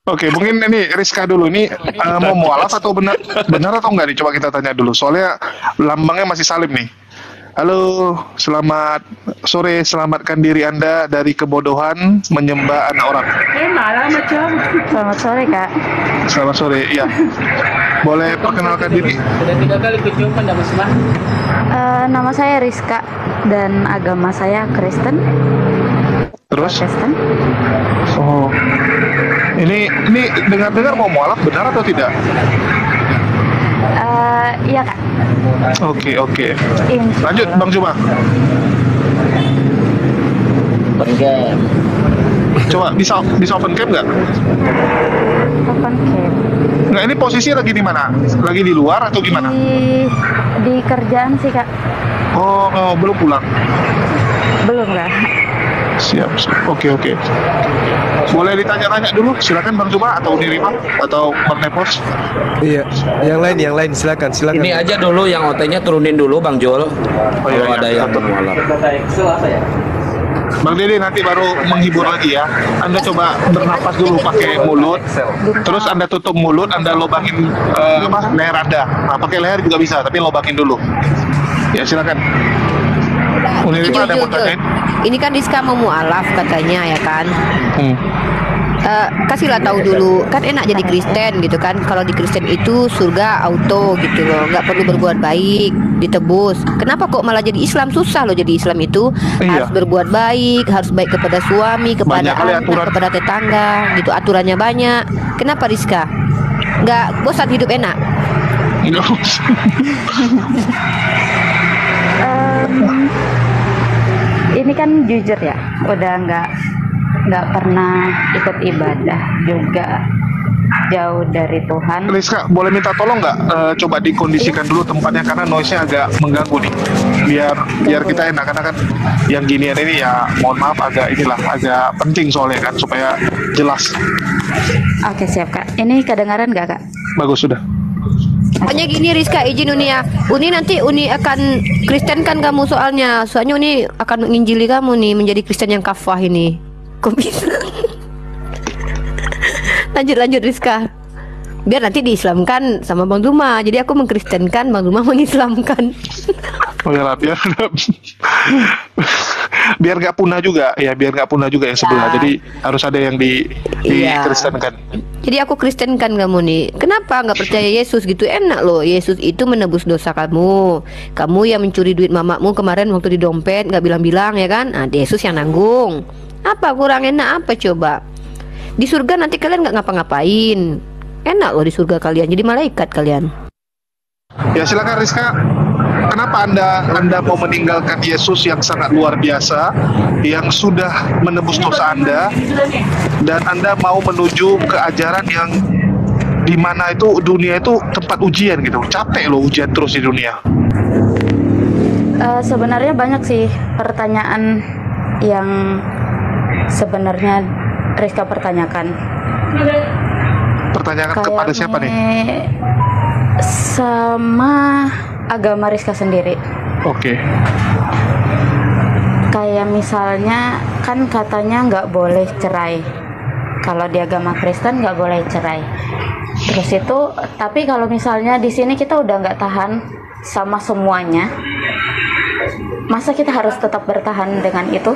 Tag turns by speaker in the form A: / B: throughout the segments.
A: Oke, mungkin ini Rizka dulu nih mau mualaf atau benar atau enggak nih? Coba kita tanya dulu. Soalnya lambangnya masih salim nih. Halo, selamat sore. Selamatkan diri Anda dari kebodohan menyembah anak orang.
B: Selamat sore, Kak.
A: Selamat sore. Ya, boleh perkenalkan diri?
C: Sudah 3 kali berjumpa Mbak Musmah.
B: Nama saya Rizka dan agama saya Kristen.
A: Terus?
B: Kristen.
A: Oh, ini dengar-dengar mau mualaf, benar atau tidak?
B: Iya, Kak.
A: Oke.
B: Insya
A: Lanjut,
B: Allah.
A: Bang Juma.
C: Bergem.
A: Coba bisa open cam nggak?
B: Open camp.
A: Nggak, ini posisi lagi di mana? Lagi di luar atau gimana?
B: Di kerjaan sih, Kak.
A: Oh, belum pulang.
B: Belum, Kak.
A: Siap. Oke. Boleh ditanya-tanya dulu, silakan Bang Juma atau Unirima atau Bang Nepos.
D: Iya, yang lain silakan.
E: Ini aja dulu yang OT-nya turunin dulu Bang Jul.
A: Oh, iya,
E: Kalau ada yang
A: betul.
E: mualaf.
A: Bang Dede nanti baru menghibur lagi ya. Anda coba bernapas dulu pakai mulut, terus Anda tutup mulut, Anda lobangin leher Anda. Nah, pakai leher juga bisa, tapi lobangin dulu. Ya, silakan. Unirima ada yang mau tanyain?
F: Ini kan Rizka mau mualaf katanya ya kan.
A: Hmm.
F: Kasihlah tahu dulu, kan enak jadi Kristen gitu kan. Kalau di Kristen itu surga auto gitu loh, nggak perlu berbuat baik ditebus. Kenapa kok malah jadi Islam? Susah loh jadi Islam itu.
A: Iya.
F: Harus berbuat baik, harus baik kepada suami, kepada
A: Banyak kali
F: anak,
A: aturan.
F: kepada tetangga gitu. Aturannya banyak. Kenapa Rizka? Nggak bosan hidup enak?
B: Ini kan jujur ya, udah nggak pernah ikut ibadah juga, jauh dari Tuhan.
A: Rizka, boleh minta tolong nggak? Coba dikondisikan dulu tempatnya karena noise-nya agak mengganggu nih. Biar kita enak, karena kan yang ginian ini ya mohon maaf agak penting soalnya kan supaya jelas.
B: Oke, siap, Kak. Ini kedengaran nggak, Kak?
A: Bagus sudah.
F: Soalnya gini Rizka, izin Uni ya. Uni nanti Uni akan Kristen kan kamu soalnya Uni akan menginjili kamu nih menjadi Kristen yang kafah ini. Kok bisa? lanjut Rizka. Biar nanti diislamkan sama Bang Duma. Jadi aku mengkristenkan, Bang Duma mengislamkan.
A: Oh ya lah, biar nggak punah juga ya, yang sebelah. Jadi harus ada yang
F: Iya.
A: dikristenkan.
F: Jadi aku kristenkan kamu nih. Kenapa nggak percaya Yesus gitu? Enak loh. Yesus itu menebus dosa kamu. Kamu yang mencuri duit mamamu kemarin waktu di dompet nggak bilang-bilang ya kan? Nah, Yesus yang nanggung. Apa kurang enak apa coba? Di surga nanti kalian nggak ngapa-ngapain. Enak loh di surga kalian. Jadi malaikat kalian.
A: Ya silakan Rizka. Kenapa Anda mau meninggalkan Yesus yang sangat luar biasa, yang sudah menebus dosa Anda, dan Anda mau menuju ke ajaran yang dimana itu dunia itu tempat ujian gitu? Capek loh ujian terus di dunia.
B: Sebenarnya banyak sih pertanyaan yang sebenarnya Rizka pertanyakan.
A: Pertanyaan kepada siapa nih?
B: Sama agama Rizka sendiri.
A: Oke.
B: Kayak misalnya kan katanya nggak boleh cerai. Kalau di agama Kristen nggak boleh cerai. Terus itu, tapi kalau misalnya di sini kita udah nggak tahan sama semuanya, masa kita harus tetap bertahan dengan itu?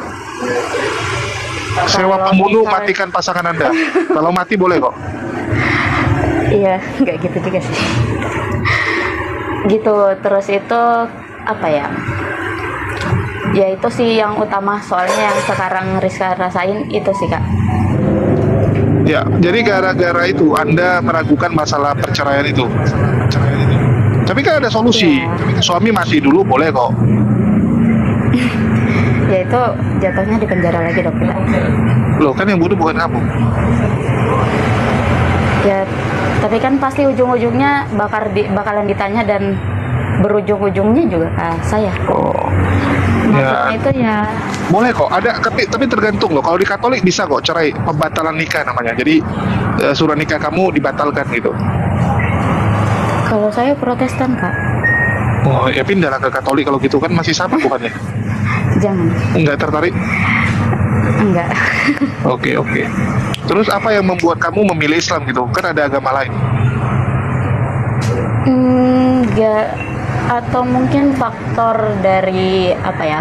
A: Sewa
B: Kalau
A: pembunuh,
B: misalnya-
A: matikan pasangan Anda. Kalau mati boleh kok.
B: Iya, nggak gitu juga sih. Gitu, terus itu apa ya? Ya itu sih yang utama, soalnya yang sekarang Rizka rasain itu sih, Kak.
A: Ya, jadi gara-gara itu Anda meragukan masalah perceraian itu. Tapi kan ada solusi.
B: Ya.
A: Suami mati dulu boleh kok.
B: Ya itu jatuhnya di penjara lagi dong, Kak.
A: Loh, kan yang bunuh bukan kamu.
B: Ya, tapi kan pasti ujung-ujungnya bakalan ditanya dan berujung-ujungnya juga ke saya.
A: Oh.
B: Maksudnya itu ya
A: Boleh kok, ada tapi tergantung loh. Kalau di Katolik bisa kok cerai, pembatalan nikah namanya. Jadi surat nikah kamu dibatalkan gitu.
B: kalau saya Protestan, Kak.
A: Oh, ya pindahlah ke Katolik kalau gitu kan masih sama Tuhannya.
B: Jangan.
A: Enggak tertarik?
B: Enggak.
A: Oke. Terus apa yang membuat kamu memilih Islam gitu? Kan ada agama lain.
B: Enggak, atau mungkin faktor dari apa ya,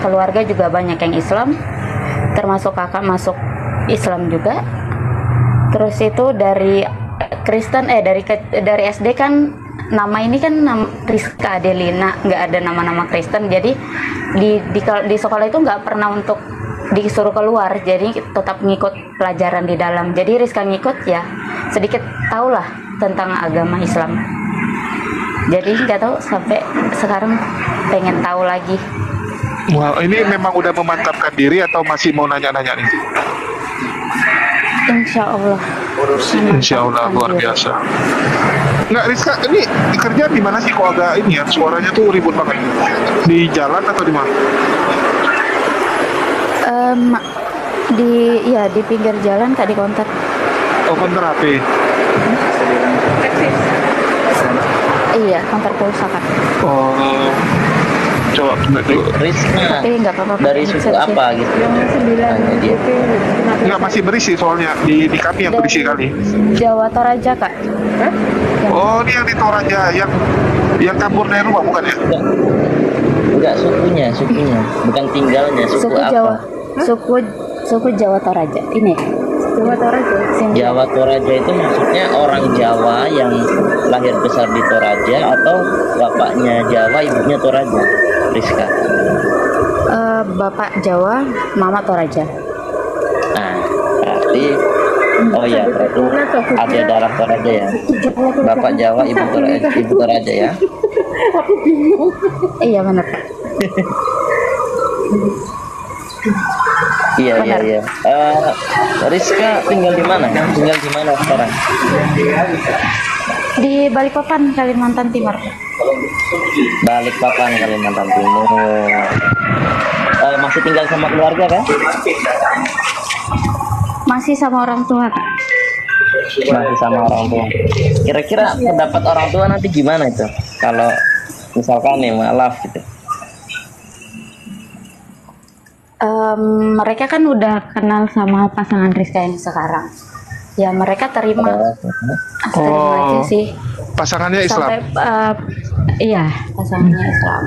B: keluarga juga banyak yang Islam, termasuk kakak masuk Islam juga. Terus itu dari Kristen dari SD kan, nama ini kan nama Rizka Adelina, nggak ada nama-nama Kristen, jadi di sekolah itu nggak pernah untuk disuruh keluar, jadi tetap ngikut pelajaran di dalam. Jadi Rizka ngikut ya, sedikit tahulah tentang agama Islam. Jadi nggak tahu sampai sekarang pengen tahu lagi.
A: Wow, ini memang udah memantapkan diri atau masih mau nanya-nanya nih?
B: Insya Allah.
A: Insya Allah luar biasa. Nggak, Rizka, ini kerja di mana sih? Kok agak ini ya, suaranya tuh ribut banget. Di jalan atau di mana?
B: Di pinggir jalan Kak, di counter.
A: Oh, counter HP.
B: Iya, counter pulsa Kak.
A: Oh, coba
C: Rizka
B: Tapi nggak apa-apa.
C: dari suku apa gitu? Tanya dia.
A: nggak, masih berisi soalnya di kami yang berisi kali.
B: Jawa Toraja Kak.
A: Oh, ini yang di Toraja, yang kabur dari rumah bukan ya?
C: Enggak, sukunya, bukan tinggalnya, suku
B: Suku
C: apa?
B: Jawa. Suku Jawa Toraja. Ini. Jawa Toraja. Sini.
C: Jawa Toraja itu maksudnya orang Jawa yang lahir besar di Toraja atau bapaknya Jawa, ibunya Toraja, Rizka?
B: Bapak Jawa, Mama Toraja.
C: Nah, berarti ada darah Toraja ya. Bapak Jawa, ibu Toraja ya.
B: Iya benar Kak.
C: Iya. Rizka tinggal di mana? Tinggal di mana sekarang?
B: Di Balikpapan, Kalimantan Timur.
C: Balikpapan, Kalimantan Timur. Masih tinggal sama keluarga kan?
B: Masih sama orang tua Kak.
C: Masih sama orang tua. Kira-kira pendapat orang tua nanti gimana itu? Kalau misalkan nih maaf gitu.
B: Mereka kan udah kenal sama pasangan Rizka yang sekarang. Ya mereka terima aja sih.
A: Pasangannya Islam.
B: Sampai iya, pasangannya Islam.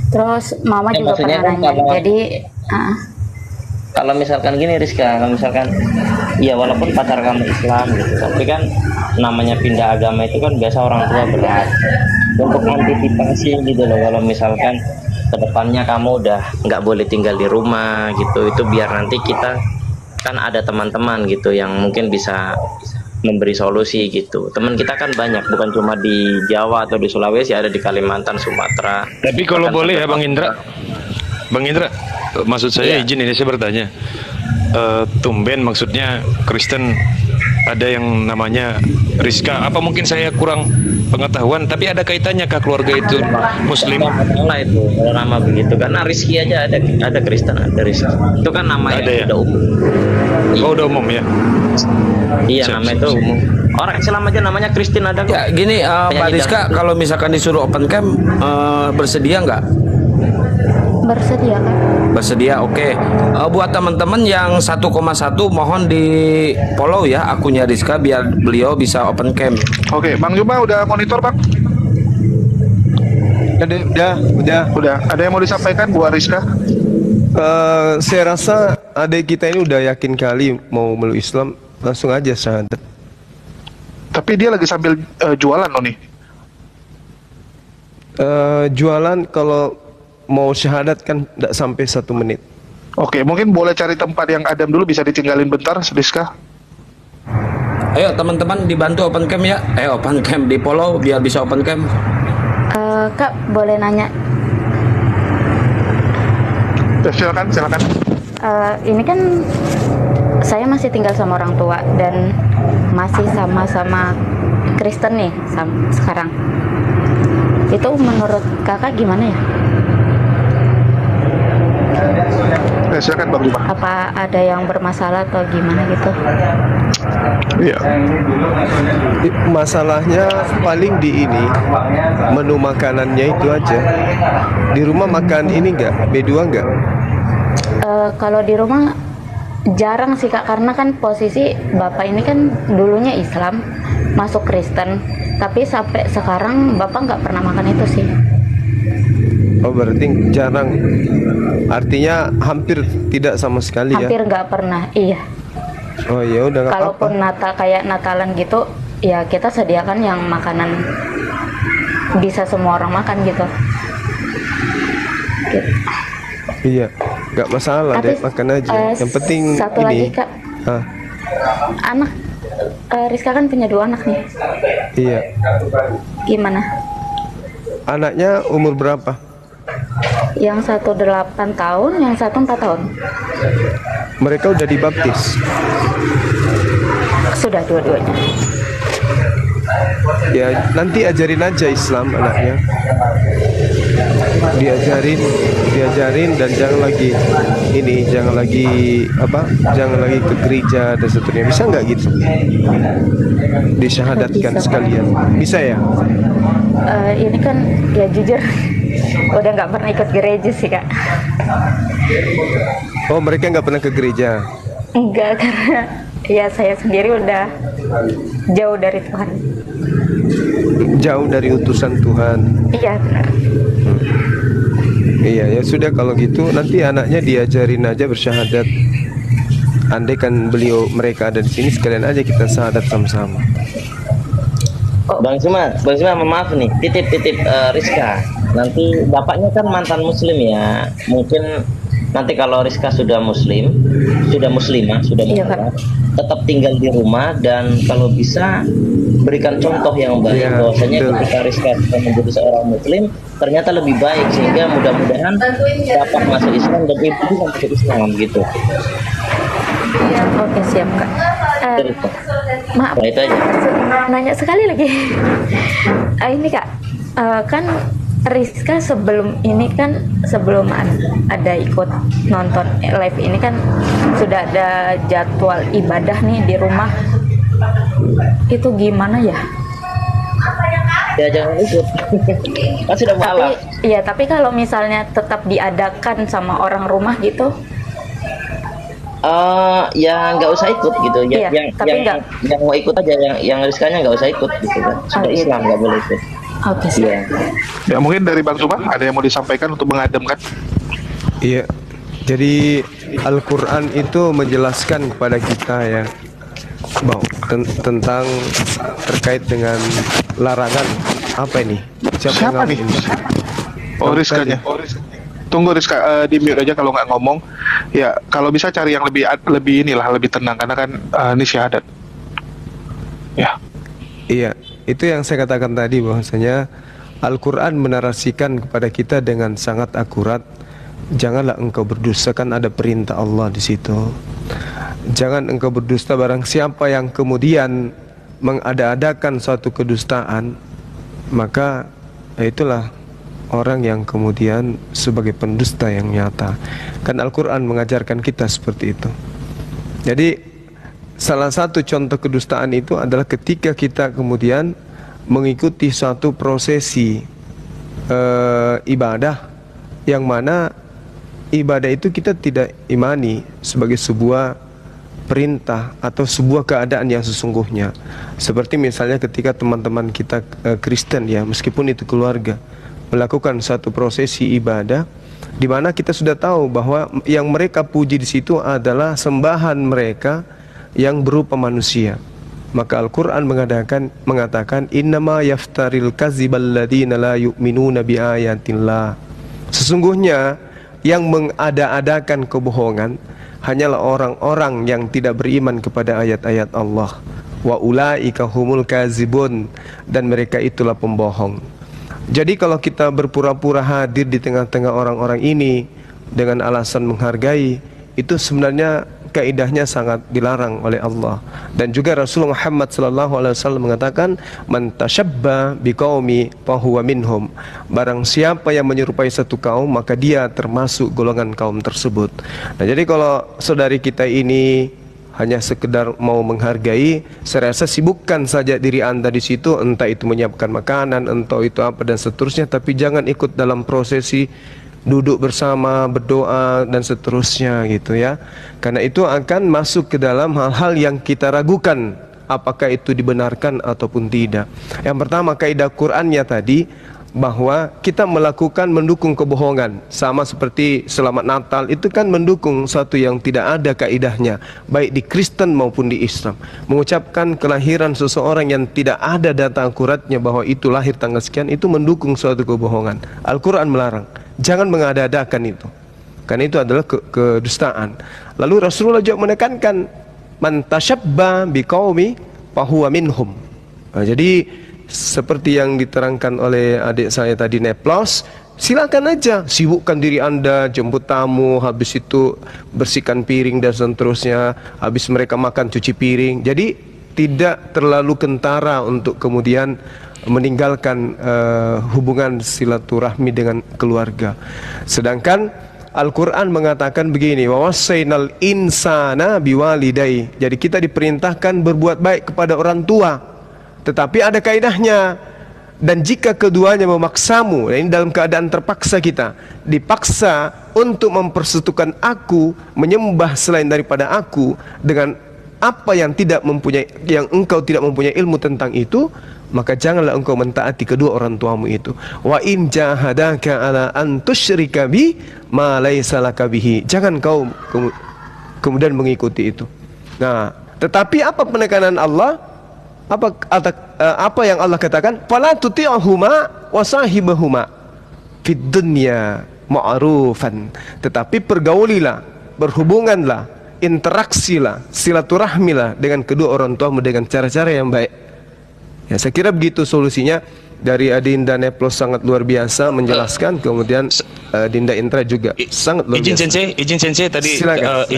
B: Terus Mama juga
C: maksudnya
B: pernah
C: kan
B: nanya.
C: kalau-
B: Jadi
C: Kalau misalkan gini Rizka, kalau misalkan ya walaupun pacar kamu Islam gitu, tapi kan namanya pindah agama itu kan biasa orang tua berat. Untuk antisipasi gitu loh, kalau misalkan kedepannya kamu udah nggak boleh tinggal di rumah gitu, itu biar nanti kita kan ada teman-teman gitu yang mungkin bisa memberi solusi gitu. Teman kita kan banyak, bukan cuma di Jawa atau di Sulawesi, ada di Kalimantan, Sumatera.
G: Tapi kalau
C: Bahkan
G: boleh ya
C: sampai
G: Bang Indra, Bang Indra, maksud saya
C: Iya.
G: izin ini saya bertanya, tumben maksudnya Kristen ada yang namanya Rizka, apa mungkin saya kurang pengetahuan, tapi ada kaitannya kah keluarga itu Muslim?
C: Masalah itu kalau nama begitu, karena Rizky aja ada Kristen, ada Rizky. Itu kan nama
G: Ada
C: yang
G: ya?
C: udah umum.
G: Oh udah umum ya?
C: Iya,
G: Siap,
C: nama
G: siap,
C: itu
G: siap.
C: umum. Orang Islam aja namanya Kristen ada kok.
E: Ya gini Pak
C: Penyanyi
E: Rizka,
C: dangdut.
E: kalau misalkan disuruh open camp bersedia nggak?
B: bersedia kan?
E: Bersedia, oke. Buat teman-teman yang 1,1 mohon di follow ya akunnya Rizka biar beliau bisa open camp.
A: Oke, Bang Juma udah monitor, Bang?
D: Udah.
A: Udah. Ada yang mau disampaikan buat Rizka?
D: Saya rasa adik kita ini udah yakin kali mau meluk Islam, langsung aja syahadat.
A: Tapi dia lagi sambil jualan loh nih.
D: Jualan kalau mau syahadat kan tidak sampai 1 menit.
A: Oke, mungkin boleh cari tempat yang adem dulu, bisa ditinggalin bentar, Rizka.
E: Ayo teman-teman dibantu open camp ya. Open camp di follow biar bisa open camp.
B: Kak boleh nanya,
A: Silakan.
B: ini kan saya masih tinggal sama orang tua dan masih sama-sama Kristen nih sekarang. Itu menurut kakak gimana ya?
A: Silakan Bang Juma.
B: Apa ada yang bermasalah atau gimana gitu?
A: Iya.
D: Masalahnya paling di ini menu makanannya itu aja. Di rumah makan ini enggak? B2 enggak?
B: Kalau di rumah Jarang sih Kak, karena kan posisi Bapak ini kan dulunya Islam, masuk Kristen, tapi sampai sekarang Bapak nggak pernah makan itu sih.
D: Oh berarti jarang. Artinya hampir tidak sama sekali ya.
B: Hampir nggak pernah, iya.
D: Oh ya udah nggak apa-apa.
B: Kalaupun kayak Natalan gitu, ya kita sediakan yang makanan bisa semua orang makan gitu. Gitu.
D: Iya, nggak masalah
B: Tapi,
D: deh, makan aja. Yang penting
B: satu
D: ini.
B: lagi Kak,
D: Ah,
B: anak Rizka kan punya 2 anak nih.
D: iya.
B: Gimana?
D: Anaknya umur berapa?
B: Yang satu 8 tahun, yang satu 4 tahun.
D: Mereka udah dibaptis.
B: Sudah dua-duanya.
D: Ya nanti ajarin aja Islam anaknya. Diajarin dan jangan lagi jangan lagi ke gereja dan seterusnya. Bisa nggak gitu? Disyahadatkan
B: Bisa,
D: sekalian. Bisa ya?
B: Ini kan ya jujur udah nggak pernah ikut gereja sih Kak.
D: Oh mereka nggak pernah ke gereja.
B: Enggak, karena ya saya sendiri udah jauh dari Tuhan.
D: Jauh dari utusan Tuhan.
B: Iya benar.
D: Iya ya sudah kalau gitu nanti anaknya diajarin aja bersyahadat. Andai kan mereka ada di sini sekalian aja kita syahadat sama-sama.
C: Bang Suma, maaf nih, titip Rizka. Nanti bapaknya kan mantan muslim ya. Mungkin nanti kalau Rizka sudah muslimah, sudah
B: Iya,
C: muslimah, tetap tinggal di rumah dan kalau bisa berikan contoh yang baik
D: Ya,
C: bahwasanya
D: betul.
C: ketika Rizka sudah menjadi seorang muslim ternyata lebih baik sehingga mudah-mudahan dapat masuk Islam dan ibu juga masuk Islam gitu.
B: Oke siap Kak.
C: Terus,
B: Maaf,
C: nah, itu aja.
B: nanya sekali lagi. Ini Kak, kan Rizka sebelum ada ikut nonton live ini kan sudah ada jadwal ibadah nih di rumah. Itu gimana ya?
C: Ya jangan ikut. Kan sudah malam.
B: Tapi kalau misalnya tetap diadakan sama orang rumah gitu,
C: Ya nggak usah ikut gitu ya.
B: Iya, tapi
C: yang mau ikut aja, yang Rizkanya nggak usah ikut gitu kan. Sudah
B: gitu.
C: Islam nggak boleh ikut.
B: Oke siap.
C: Iya.
A: Ya mungkin dari Bang Suma ada yang mau disampaikan untuk mengademkan.
D: Iya. Jadi Al-Quran itu menjelaskan kepada kita ya tentang terkait dengan larangan apa ini?
A: Siapa nih? Oh Rizkanya. Tunggu Rizka, di mute aja kalau nggak ngomong. Ya kalau bisa cari yang lebih lebih tenang karena kan ini syahadat. Ya.
D: Iya, itu yang saya katakan tadi bahwasanya Al-Quran menarasikan kepada kita dengan sangat akurat. Janganlah engkau berdusta, kan ada perintah Allah di situ. Jangan engkau berdusta, barang siapa yang kemudian mengada-adakan suatu kedustaan, maka itulah orang yang kemudian sebagai pendusta yang nyata. Kan Al-Quran mengajarkan kita seperti itu. Jadi salah satu contoh kedustaan itu adalah ketika kita kemudian mengikuti suatu prosesi ibadah yang mana ibadah itu kita tidak imani sebagai sebuah perintah atau sebuah keadaan yang sesungguhnya. Seperti misalnya ketika teman-teman kita Kristen ya, meskipun itu keluarga, melakukan satu prosesi ibadah di mana kita sudah tahu bahwa yang mereka puji di situ adalah sembahan mereka yang berupa manusia. Maka Al-Quran mengatakan innama yaftaril kazibal ladina la yu'minuna biayatillah. Sesungguhnya yang mengada-adakan kebohongan hanyalah orang-orang yang tidak beriman kepada ayat-ayat Allah. Wa ulaika humul kazibun, dan mereka itulah pembohong. Jadi kalau kita berpura-pura hadir di tengah-tengah orang-orang ini dengan alasan menghargai, itu sebenarnya kaidahnya sangat dilarang oleh Allah. Dan juga Rasulullah Muhammad SAW mengatakan, man tashabba biqaumi fahuwa minhum. Barang siapa yang menyerupai satu kaum, maka dia termasuk golongan kaum tersebut. Nah, jadi kalau saudari kita ini hanya sekedar mau menghargai, saya rasa sibukkan saja diri Anda di situ, entah itu menyiapkan makanan, entah itu apa dan seterusnya, tapi jangan ikut dalam prosesi duduk bersama, berdoa dan seterusnya gitu ya. Karena itu akan masuk ke dalam hal-hal yang kita ragukan apakah itu dibenarkan ataupun tidak. Yang pertama, kaidah Qur'annya tadi bahwa kita mendukung kebohongan, sama seperti selamat Natal itu kan mendukung satu yang tidak ada kaidahnya, baik di Kristen maupun di Islam. Mengucapkan kelahiran seseorang yang tidak ada data akuratnya bahwa itu lahir tanggal sekian, itu mendukung suatu kebohongan. Al-Quran melarang, jangan mengada-adakan itu, karena itu adalah kedustaan. Lalu Rasulullah juga menekankan man tashabba biqaumi fahuwa minhum. Jadi seperti yang diterangkan oleh adik saya tadi, Neplos, silakan aja sibukkan diri Anda, jemput tamu, habis itu bersihkan piring dan seterusnya, habis mereka makan cuci piring. Jadi tidak terlalu kentara untuk kemudian meninggalkan hubungan silaturahmi dengan keluarga. Sedangkan Al-Quran mengatakan begini, wawasainal insana biwalidai. Jadi kita diperintahkan berbuat baik kepada orang tua, tetapi ada kaidahnya. Dan jika keduanya memaksamu, ini dalam keadaan terpaksa, kita dipaksa untuk mempersekutukan aku, menyembah selain daripada aku dengan apa yang engkau tidak mempunyai ilmu tentang itu, maka janganlah engkau mentaati kedua orang tuamu itu. Wa in jahadaka ala an tusyrika bi ma laisa laka bihi. Jangan kau kemudian mengikuti itu. Nah, tetapi apa penekanan Allah? Apa yang Allah katakan? Fala tuti'huma wa sahibahuma fid dunya ma'rufan. Tetapi pergaulilah, berhubunganlah, interaksilah, silaturahmilah dengan kedua orang tuamu dengan cara-cara yang baik. Ya, saya kira begitu solusinya. Dari Adinda Neplos sangat luar biasa menjelaskan, kemudian Dinda Intra juga sangat luar biasa.
G: Izin sensei tadi,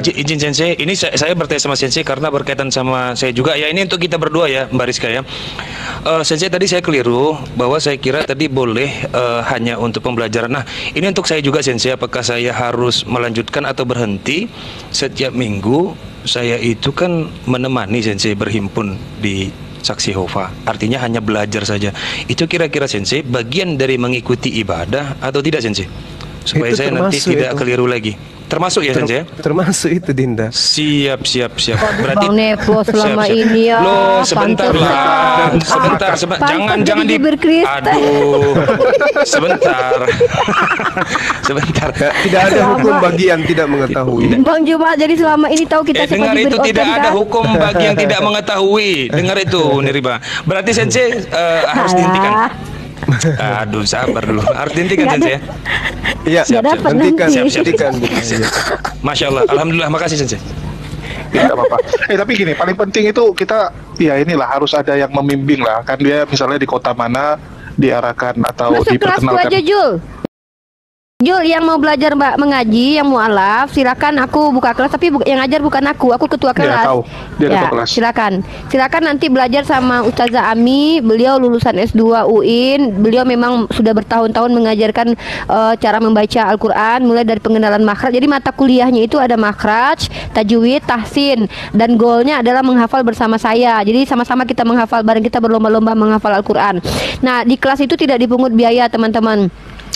G: izin sensei, ini saya bertanya sama sensei karena berkaitan sama saya juga ya. Ini untuk kita berdua ya, Mbak Rizka ya. Sensei tadi saya keliru bahwa saya kira tadi boleh hanya untuk pembelajaran. Nah, ini untuk saya juga sensei, apakah saya harus melanjutkan atau berhenti? Setiap minggu saya itu kan menemani sensei berhimpun di Saksi Yehova, artinya hanya belajar saja. Itu kira-kira sensei bagian dari mengikuti ibadah atau tidak sensei? Supaya
D: itu
G: saya nanti tidak keliru lagi. Termasuk ya sensei?
D: Termasuk itu, Dinda.
G: Siap. Berarti
F: Bang Nepos selama ini ya.
G: Loh, sebentar lah. Sebentar. Jangan di Aduh. Sebentar.
D: Tidak ada hukum bagi yang tidak mengetahui.
F: Bang Juma, jadi selama ini tahu kita siapa
G: dengar itu, tidak ada
F: kan?
G: hukum bagi yang tidak mengetahui. Dengar itu, Niriba. Berarti sensei harus dihentikan. Aduh, sabar dulu. Harus dihentikan sensei ya.
D: Iya,
G: siap.
D: Hentikan.
G: Masya Allah, alhamdulillah, makasih sensei.
A: Tidak apa-apa. Tapi gini, paling penting itu kita, ya inilah harus ada yang membimbing lah. Kan dia misalnya di kota mana diarahkan atau
F: masuk kelasku
A: diperkenalkan.
F: aja, Jul, yang mau belajar Mbak mengaji, yang mualaf, silakan aku buka kelas, tapi yang ngajar bukan aku ketua kelas.
A: Dia ketua kelas.
F: Silakan nanti belajar sama Ustazah Ami, beliau lulusan S2 UIN, beliau memang sudah bertahun-tahun mengajarkan cara membaca Al-Quran, mulai dari pengenalan makhraj. Jadi mata kuliahnya itu ada makhraj, tajwid, tahsin, dan goalnya adalah menghafal bersama saya. Jadi sama-sama kita menghafal, bareng kita berlomba-lomba menghafal Al-Quran. Nah, di kelas itu tidak dipungut biaya, teman-teman.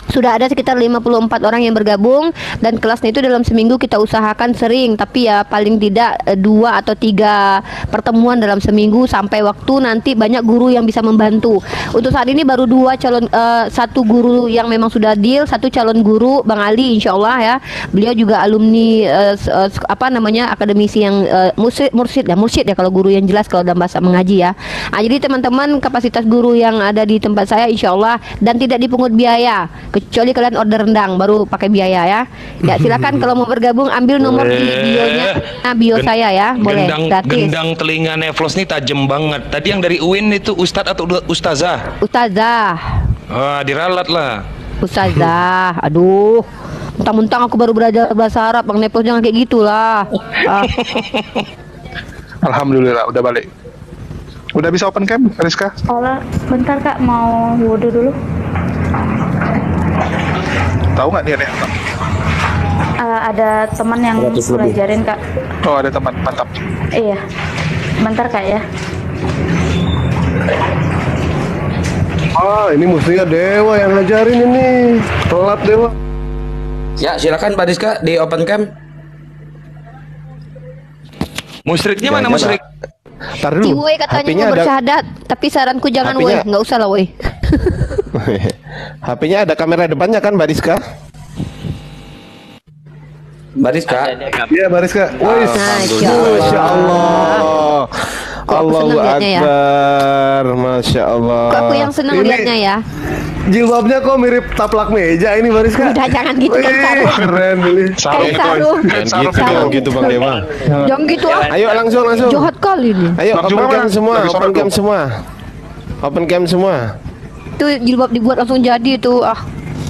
F: Sudah ada sekitar 54 orang yang bergabung, dan kelasnya itu dalam seminggu kita usahakan sering, tapi ya paling tidak 2 atau 3 pertemuan dalam seminggu, sampai waktu nanti banyak guru yang bisa membantu. Untuk saat ini baru 2 calon, 1 guru yang memang sudah deal, 1 calon guru, Bang Ali, insya Allah ya. Beliau juga alumni akademisi yang mursyid ya kalau guru yang jelas kalau dalam bahasa mengaji ya. Nah, jadi teman-teman, kapasitas guru yang ada di tempat saya insya Allah dan tidak dipungut biaya, kecuali kalian order rendang baru pakai biaya ya. Ya silakan kalau mau bergabung ambil nomor di bio saya ya, boleh gratis.
G: Gendang telinga Neplos nih tajam banget. Tadi yang dari UIN itu Ustadz atau Ustazah?
F: Ustazah.
G: Wah, diralat lah.
F: Ustazah. Aduh, mentang-mentang aku baru belajar bahasa Arab, Bang Neplos jangan kayak gitulah.
A: Alhamdulillah udah balik. Udah bisa open cam, Rizka?
B: Bentar Kak, mau wudhu dulu.
A: Tahu nggak dia?
B: Ada teman yang belajarin Kak.
A: Oh, ada teman, mantap.
B: Iya, bentar Kak ya.
D: Ini mestinya Dewa yang ngajarin ini. Telat Dewa.
E: Ya, silakan Mbak Rizka di open cam.
G: Musyriknya mana musyrik?
D: Tar dulu.
F: Si Woi katanya
D: HP-nya
F: mau
D: ada
F: bersyahadat, tapi saranku jangan Woi,
D: HP-nya
F: nggak usah lah Woi.
D: HP-nya ada kamera depannya kan Mbak Rizka?
E: Mbak Rizka.
A: Iya, Mbak Rizka. Wih,
D: Masya Allah.
F: Kok aku
D: Allahu
F: senang liatnya ya?
D: Akbar. Masya Allah.
F: Kok aku yang seneng
A: Ini-
F: liatnya ya.
A: jilbabnya kok mirip taplak meja ini, Mbak Rizka.
F: Udah jangan gitu kan
A: Wih,
F: sarung.
A: keren ini.
F: Kayak sarung.
D: Jangan gitu Bang Dewa.
F: Jangan gitu ah.
D: Ayo langsung.
F: Jahat kali nih.
D: Ayo
A: Bang
D: open
A: Juma
D: cam
A: mana?
D: semua,
A: Lagi
D: open
A: sholat
D: cam
A: tuh.
D: semua. Open cam semua.
F: Tuh jilbab dibuat langsung jadi tuh ah.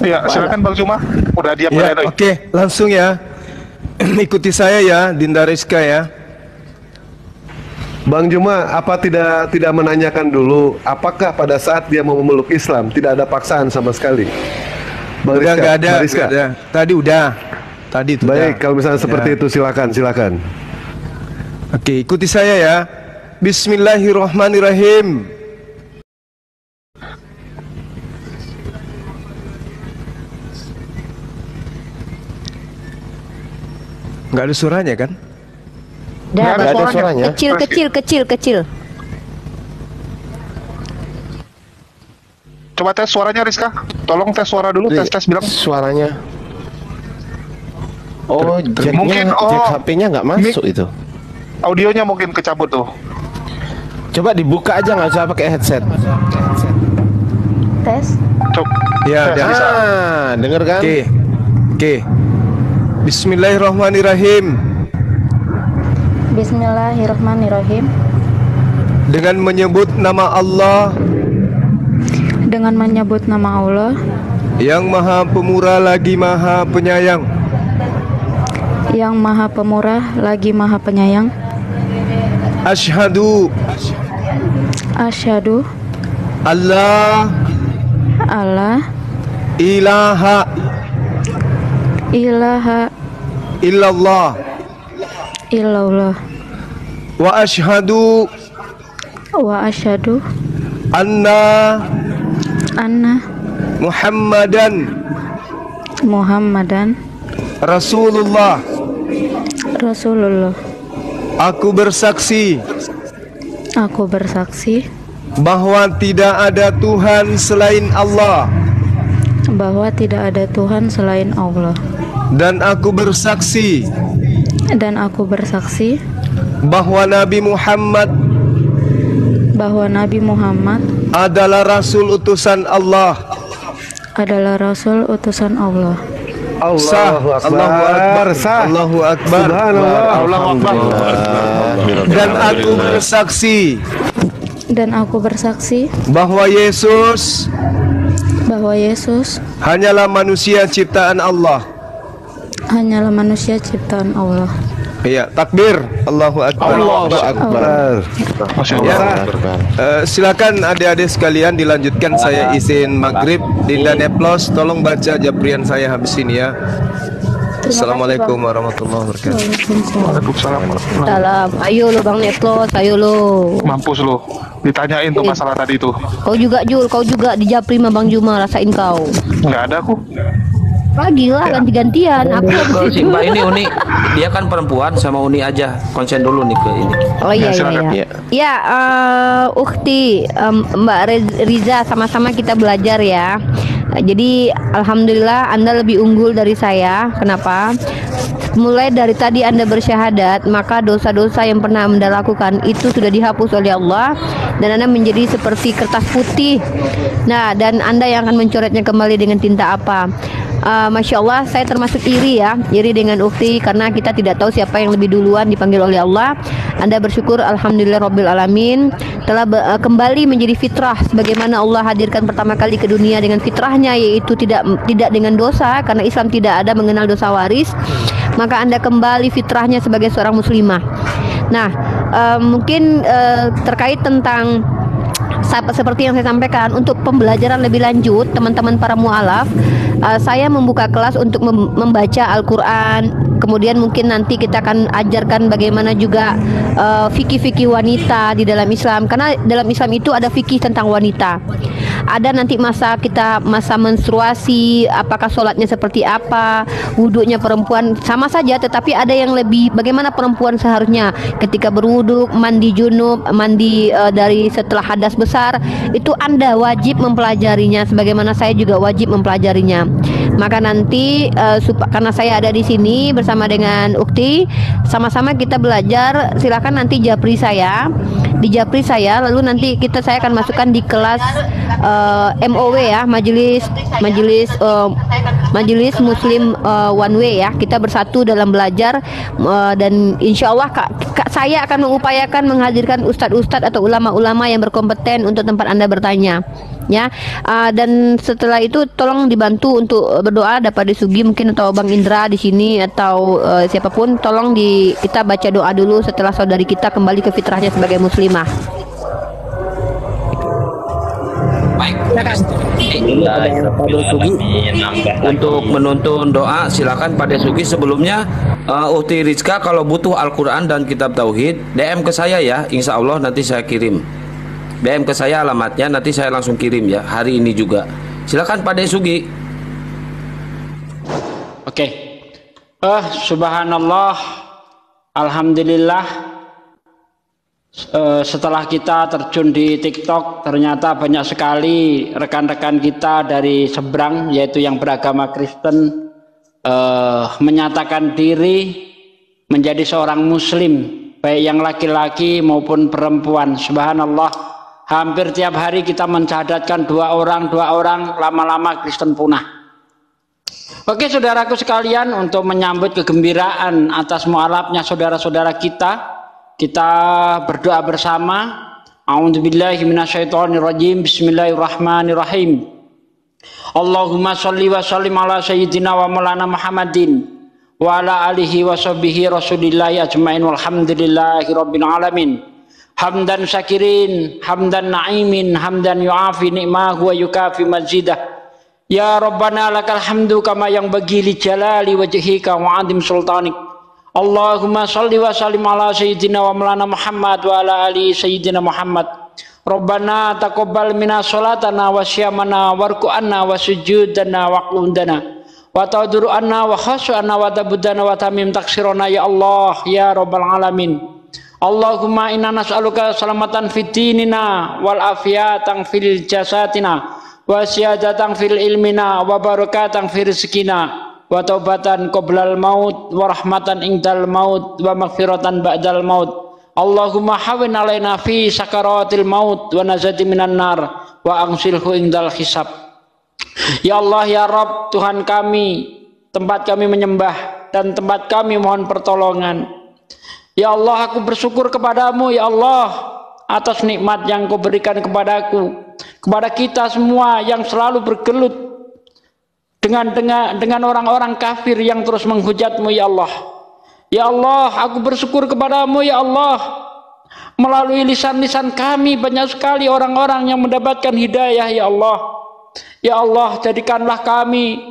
A: Iya, silakan Bang Juma. Udah diam
D: Ya,
A: kalian, oi.
D: oke, langsung ya. Ikuti saya ya, Dinda Rizka ya.
H: Bang Juma, apa tidak menanyakan dulu apakah pada saat dia mau memeluk Islam tidak ada paksaan sama sekali? Bang
D: Udah
H: Rizka,
D: nggak ada,
H: Bang Rizka.
D: nggak ada. Tadi udah. Tadi itu
H: Baik,
D: udah.
H: kalau misalnya seperti
D: Ya.
H: itu silakan.
D: Oke, ikuti saya ya. Bismillahirrahmanirrahim. Nggak ada suaranya kan?
A: Nggak ada
F: Dah,
A: suaranya.
F: kecil.
A: Coba tes suaranya, Rizka. Tolong tes suara dulu, tes bilang.
D: Suaranya. Oh,
A: mungkin,
D: jack HP-nya nggak masuk itu.
A: Audionya mungkin kecabut tuh.
D: Coba dibuka aja, nggak usah pakai headset.
B: Tes.
A: Coba.
D: Ya,
A: Tes,
D: udah.
A: bisa.
D: Denger kan? Oke. Bismillahirrahmanirrahim.
B: Bismillahirrahmanirrahim.
D: Dengan menyebut nama Allah
B: Dengan menyebut nama Allah
D: yang Maha Pemurah lagi Maha Penyayang.
B: yang Maha Pemurah lagi Maha Penyayang.
D: Asyhadu
B: Asyhadu
D: Allah
B: alla
D: ilaha
B: ilaha
D: illallah
B: illallah
D: wa asyhadu
B: wa asyhadu
D: anna
B: anna Muhammadan
D: Rasulullah.
B: Rasulullah.
D: Aku bersaksi
B: Aku bersaksi
D: bahwa tidak ada Tuhan selain Allah,
B: bahwa tidak ada Tuhan selain Allah,
D: dan aku bersaksi bahwa Nabi Muhammad adalah Rasul utusan Allah.
H: Allahu Akbar. Sah.
D: Allahu Akbar.
H: Subhanallah.
A: Allahu Akbar.
B: dan aku bersaksi
D: bahwa Yesus hanyalah manusia ciptaan Allah. Iya, takbir. Allahu Akbar.
H: Allahu Akbar.
A: Masya
D: Ya.
A: Allah.
D: Silakan adik-adik sekalian dilanjutkan. Saya izin maghrib. Dinda Neplos, tolong baca japrian saya habis ini ya. Assalamualaikum warahmatullahi wabarakatuh.
A: Waalaikumsalam.
F: Salam. Ayo lo Bang Neplos, ayo lo.
A: Mampus lu. Ditanyain tuh masalah tadi tuh.
F: Kau juga Jul, kau juga di Japri sama Bang Juma, rasain kau.
A: Nggak ada aku.
F: Lagi lah ganti-gantian. Aku
E: Kalau
F: habis
E: si
F: itu.
E: Mbak ini Uni, dia kan perempuan, sama Uni aja. Konsen dulu nih ke ini.
F: Oh iya
A: silakan.
F: iya. Ya, Ukti, Mbak Riza, sama-sama kita belajar ya. Jadi alhamdulillah Anda lebih unggul dari saya. Kenapa? Mulai dari tadi Anda bersyahadat, maka dosa-dosa yang pernah Anda lakukan itu sudah dihapus oleh Allah, dan Anda menjadi seperti kertas putih. Nah, dan Anda yang akan mencoretnya kembali dengan tinta apa? Masya Allah, saya termasuk iri dengan Ukti, karena kita tidak tahu siapa yang lebih duluan dipanggil oleh Allah. Anda bersyukur alhamdulillah rabbil alamin telah kembali menjadi fitrah sebagaimana Allah hadirkan pertama kali ke dunia dengan fitrahnya, yaitu tidak dengan dosa, karena Islam tidak ada mengenal dosa waris. Maka Anda kembali fitrahnya sebagai seorang muslimah. Nah, mungkin terkait tentang seperti yang saya sampaikan, untuk pembelajaran lebih lanjut teman-teman para mualaf, saya membuka kelas untuk membaca Al-Quran. Kemudian mungkin nanti kita akan ajarkan bagaimana juga fikih-fikih wanita di dalam Islam, karena dalam Islam itu ada fikih tentang wanita. ada nanti masa menstruasi, apakah sholatnya seperti apa, wudhunya perempuan sama saja, tetapi ada yang lebih bagaimana perempuan seharusnya ketika berwudhu, mandi junub, mandi dari setelah hadas besar, itu Anda wajib mempelajarinya sebagaimana saya juga wajib mempelajarinya. Maka nanti karena saya ada di sini bersama dengan Ukti, sama-sama kita belajar. Silakan nanti japri saya, lalu nanti saya akan masukkan di kelas MOW ya, Majelis Muslim One Way ya. Kita bersatu dalam belajar, dan insya Allah saya akan mengupayakan menghadirkan ustadz-ustadz atau ulama-ulama yang berkompeten untuk tempat Anda bertanya ya. Dan setelah itu tolong dibantu untuk berdoa. Dapat Disugi mungkin atau Bang Indra di sini atau siapapun, tolong kita baca doa dulu setelah saudari kita kembali ke fitrahnya sebagai muslimah.
E: Baik. Untuk menuntun doa silakan Pak Desugi. Sebelumnya Ukti Rizka kalau butuh Al-Quran dan kitab Tauhid DM ke saya ya, insya Allah nanti saya kirim. DM ke saya alamatnya, nanti saya langsung kirim ya, hari ini juga. Silakan Pak Desugi.
I: Oke. Subhanallah, alhamdulillah. Setelah kita terjun di TikTok, ternyata banyak sekali rekan-rekan kita dari seberang, yaitu yang beragama Kristen, menyatakan diri menjadi seorang muslim, baik yang laki-laki maupun perempuan. Subhanallah, hampir tiap hari kita mencadatkan dua orang, lama-lama Kristen punah. Oke saudaraku sekalian, untuk menyambut kegembiraan atas mualafnya saudara-saudara kita berdoa bersama. A'udzubillahi minasyaitonirrajim. Bismillahirrahmanirrahim. Allahumma sholli wa sallim ala sayyidina wa maulana Muhammadin wa ala alihi wa sahbihi rasulillahi ajmain walhamdulillahi rabbil alamin. Hamdan syakirin, hamdan na'imin, hamdan yu'afi ni'mahu wa yukafi mazidah. Ya Rabbana lakal hamdu kama yang bagi li jalali wajhika wa adim sultanik. Allahumma sholli wa sallim ala sayyidina wa maulana Muhammad wa ala ali sayyidina Muhammad. Rabbana taqabbal minna sholatana wa syamana warku'anna wa sujudana wa qundana wa tawduru'anna wa khasu'anna wa tabudana wa tamim taksirona ya Allah ya Rabbal alamin. Allahumma inna nas'aluka salamatan fid dinina wal afiyatan fil jasadina wa siyadatan fil ilmina wa barakatan fil rizkina wa taubatan qoblal maut wa rahmatan indal maut wa maghfiratan ba'dal maut. Allahumma hawin alaina fi sakaratil maut wa nazati minan nar wa angsilhu indal hisab. Ya Allah ya Rabb, Tuhan kami, tempat kami menyembah dan tempat kami mohon pertolongan. Ya Allah, aku bersyukur kepadamu ya Allah atas nikmat yang kau berikan kepadaku, kepada kita semua yang selalu bergelut dengan orang-orang kafir yang terus menghujatmu ya Allah. Ya Allah, aku bersyukur kepadamu ya Allah, melalui lisan-lisan kami banyak sekali orang-orang yang mendapatkan hidayah ya Allah. Ya Allah, jadikanlah kami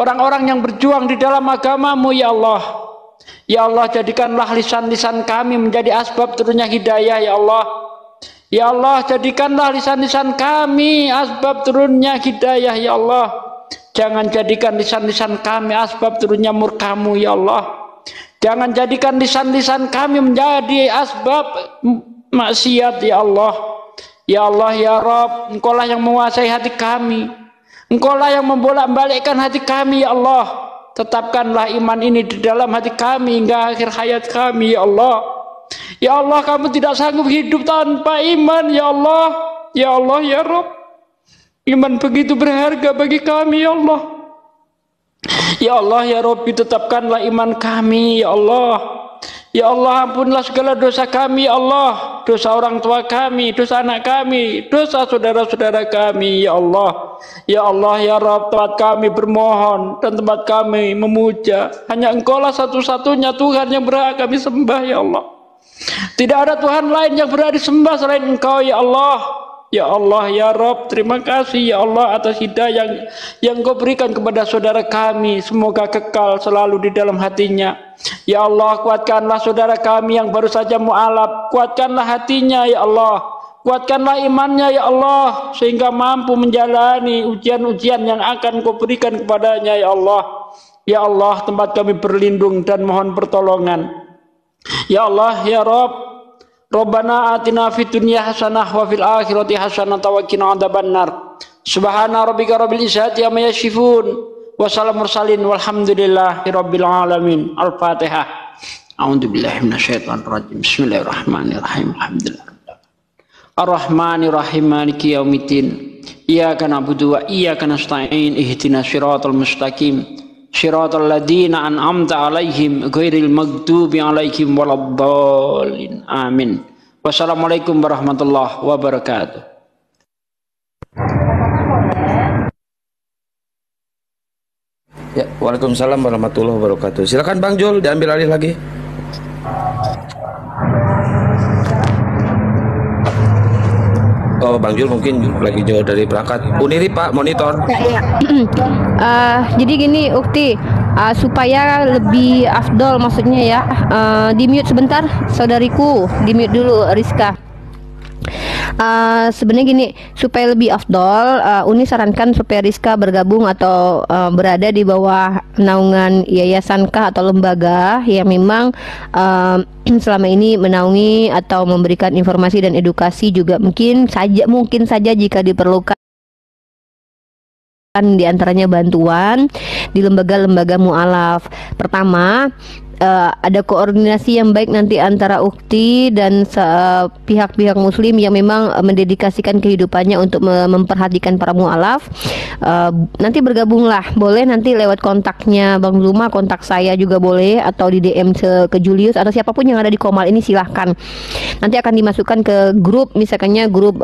I: orang-orang yang berjuang di dalam agamamu ya Allah. Ya Allah, jadikanlah lisan-lisan kami menjadi asbab turunnya hidayah ya Allah. Ya Allah, jadikanlah lisan-lisan kami asbab turunnya hidayah ya Allah. Jangan jadikan lisan-lisan kami asbab turunnya murkamu ya Allah. Jangan jadikan lisan-lisan kami menjadi asbab maksiat ya Allah. Ya Allah ya Rabb, Engkau lah yang menguasai hati kami, Engkau lah yang membolak-balikkan hati kami ya Allah. Tetapkanlah iman ini di dalam hati kami hingga akhir hayat kami ya Allah. Ya Allah, kami tidak sanggup hidup tanpa iman ya Allah. Ya Allah ya Rabb, iman begitu berharga bagi kami ya Allah. Ya Allah ya Rabbi, tetapkanlah iman kami ya Allah. Ya Allah, ampunlah segala dosa kami ya Allah, dosa orang tua kami, dosa anak kami, dosa saudara-saudara kami ya Allah. Ya Allah ya Rabb, tempat kami bermohon dan tempat kami memuja, hanya Engkau lah satu-satunya Tuhan yang berhak kami sembah ya Allah. Tidak ada Tuhan lain yang berhak disembah selain Engkau ya Allah. Ya Allah ya Rabb, terima kasih ya Allah atas hidayah yang Kau berikan kepada saudara kami, semoga kekal selalu di dalam hatinya. Ya Allah, kuatkanlah saudara kami yang baru saja mu'alaf, kuatkanlah hatinya ya Allah, Kuatkanlah imannya ya Allah, sehingga mampu menjalani ujian-ujian yang akan Kau berikan kepadanya ya Allah. Ya Allah, tempat kami berlindung dan mohon pertolongan. Ya Allah, ya Rabb, Rabbana atina fid dunya hasanah wa fil akhirati hasanah wa qina adzabannar. Subhana rabbika rabbil izzati amma yasifun wa salamun mursalin walhamdulillahi rabbil alamin. Al-Fatihah. A'udzu billahi minasyaitonir rajim. Bismillahirrahmanirrahim. Alhamdulillah. Ar-Rahmanir-Rahim Maliki yaumiddin. Iyyaka na'budu wa iyyaka nasta'in. Ihdinas siratal mustaqim. Siratal ladzina an'amta 'alaihim ghairil maghdubi 'alaihim waladdallin. Amin. Wassalamualaikum warahmatullahi wabarakatuh.
E: Ya, Waalaikumsalam warahmatullahi wabarakatuh. Silakan Bang Jul, diambil alih lagi. Oh, Bang Jul mungkin lagi jauh dari perangkat. Uniri Pak, monitor.
F: Ya. Jadi gini Ukti, supaya lebih afdol maksudnya ya, di mute sebentar saudariku, di mute dulu Rizka. Sebenarnya gini, supaya lebih afdol, Uni sarankan supaya Rizka bergabung atau berada di bawah naungan yayasankah atau lembaga yang memang selama ini menaungi atau memberikan informasi dan edukasi juga mungkin saja jika diperlukan diantaranya bantuan di lembaga-lembaga mu'alaf. Pertama, ada koordinasi yang baik nanti antara Ukti dan pihak-pihak muslim yang memang mendedikasikan kehidupannya untuk memperhatikan para mu'alaf. Nanti bergabunglah, boleh nanti lewat kontaknya Bang Zuma, kontak saya juga boleh, atau di DM ke Julius atau siapapun yang ada di Komal ini silahkan. Nanti akan dimasukkan ke grup, misalkannya grup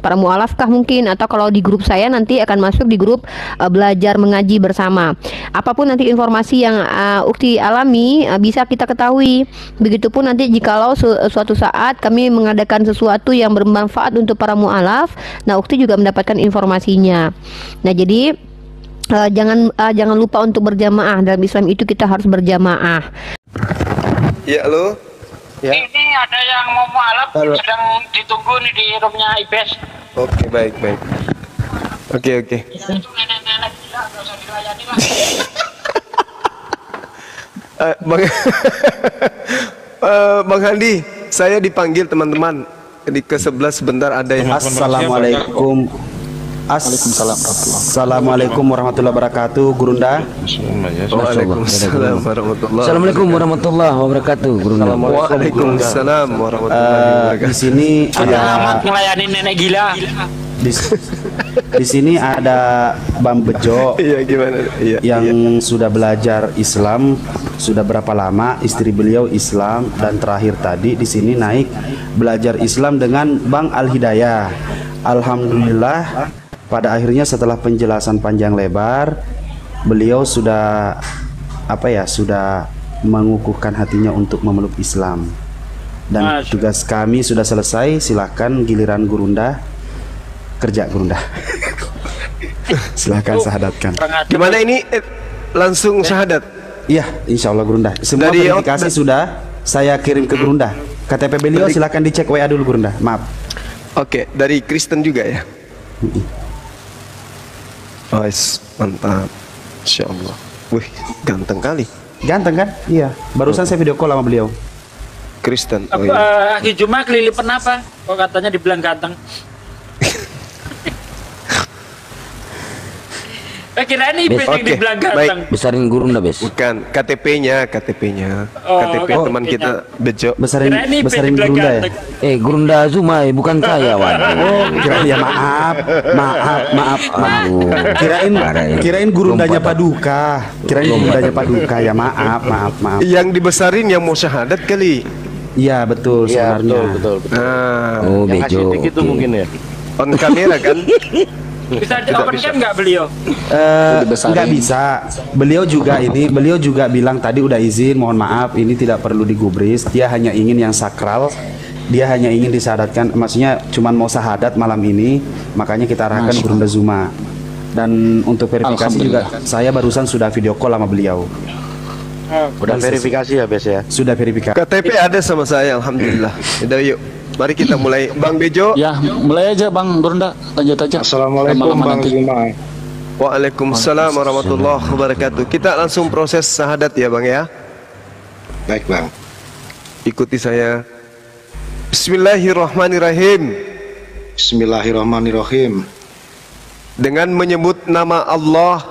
F: para mu'alaf kah mungkin, atau kalau di grup saya nanti akan masuk di grup belajar mengaji bersama. Apapun nanti informasi yang Ukti alami bisa kita ketahui. Begitupun nanti jikalau suatu saat kami mengadakan sesuatu yang bermanfaat untuk para mu'alaf, nah Ukti juga mendapatkan informasinya. Nah jadi jangan lupa untuk berjamaah. Dalam Islam itu kita harus berjamaah.
D: Ya lo. Ya.
I: Ini ada yang mau mu'alaf sedang ditunggu nih di roomnya Ibes.
D: Oke, baik. Oke.
I: Ya, itu nenek-nenek gila, nggak usah dilayani lah.
D: Bang Handi, saya dipanggil teman-teman ke sebelah sebentar ada yang.
J: Assalamualaikum. Assalamualaikum warahmatullahi wabarakatuh, Gurunda.
D: Waalaikumsalam warahmatullahi.
J: Assalamualaikum warahmatullahi wabarakatuh, Gurunda.
D: Waalaikumsalam warahmatullahi wabarakatuh.
J: Di sini
I: Selamat melayani nenek gila.
J: Di sini ada Bang Bejo.
D: Iya, gimana?
J: Yang sudah belajar Islam sudah berapa lama, istri beliau Islam, dan terakhir tadi di sini naik belajar Islam dengan Bang Al Hidayah. Alhamdulillah pada akhirnya setelah penjelasan panjang lebar beliau sudah sudah mengukuhkan hatinya untuk memeluk Islam. Dan tugas kami sudah selesai, silahkan giliran Gurunda kerja Gurunda. Silahkan sahadatkan.
D: Gimana ini langsung syahadat?
J: Iya, insya Allah Gurunda. Semua verifikasi sudah saya kirim ke Gurunda. KTP beliau silahkan dicek WA dulu Gurunda. Maaf.
D: Oke, dari Kristen juga ya. Oh, mantap. Insya Allah. Wih, ganteng kali.
J: Ganteng kan? Iya. Barusan saya video call sama beliau.
D: Kristen.
I: Aki Juma kelilipan apa? Kok katanya dibilang ganteng? Kira ini yang dibilang ganteng.
E: Besarin Gurunda, Bes.
D: Bukan, KTP-nya. KTP teman kita Bejo.
J: Besarin Gurunda ya.
E: Gurunda Zuma bukan saya,
J: kirain ya maaf. Kirain Gurundanya Paduka. Ya maaf.
D: Yang dibesarin yang mau syahadat kali.
J: Iya, betul sebenarnya.
E: Betul.
J: Oh,
E: Bejo.
J: Gitu mungkin ya.
D: On kamera kan?
I: Bisa di open cam nggak beliau?
J: Nggak bisa. Beliau juga bilang tadi udah izin, mohon maaf ini tidak perlu digubris. Dia hanya ingin yang sakral. Dia hanya ingin disyahadatkan, maksudnya cuman mau syahadat malam ini, makanya kita arahkan Gurunda Zuma. Dan untuk verifikasi juga saya barusan sudah video call sama beliau.
K: Udah verifikasi ya, Bes ya?
J: Sudah verifikasi.
D: KTP ada sama saya, alhamdulillah. Udah yuk. Mari kita mulai. Bang Bejo.
I: Ya, mulai aja Bang Burunda, lanjut aja.
K: Assalamualaikum Bang Zuma.
D: Waalaikumsalam warahmatullahi wabarakatuh. Kita langsung proses syahadat ya Bang ya.
K: Baik Bang.
D: Ikuti saya. Bismillahirrahmanirrahim.
K: Bismillahirrahmanirrahim.
D: Dengan menyebut nama Allah.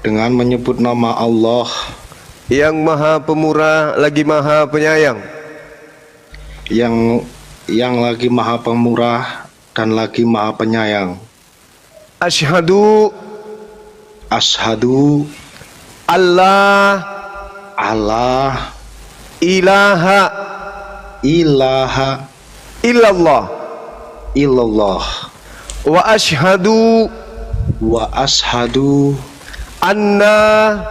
K: Dengan menyebut nama Allah.
D: Yang maha pemurah lagi maha penyayang.
K: Yang lagi maha pemurah dan lagi maha penyayang.
D: Asyhadu Allah ilaha illallah wa asyhadu anna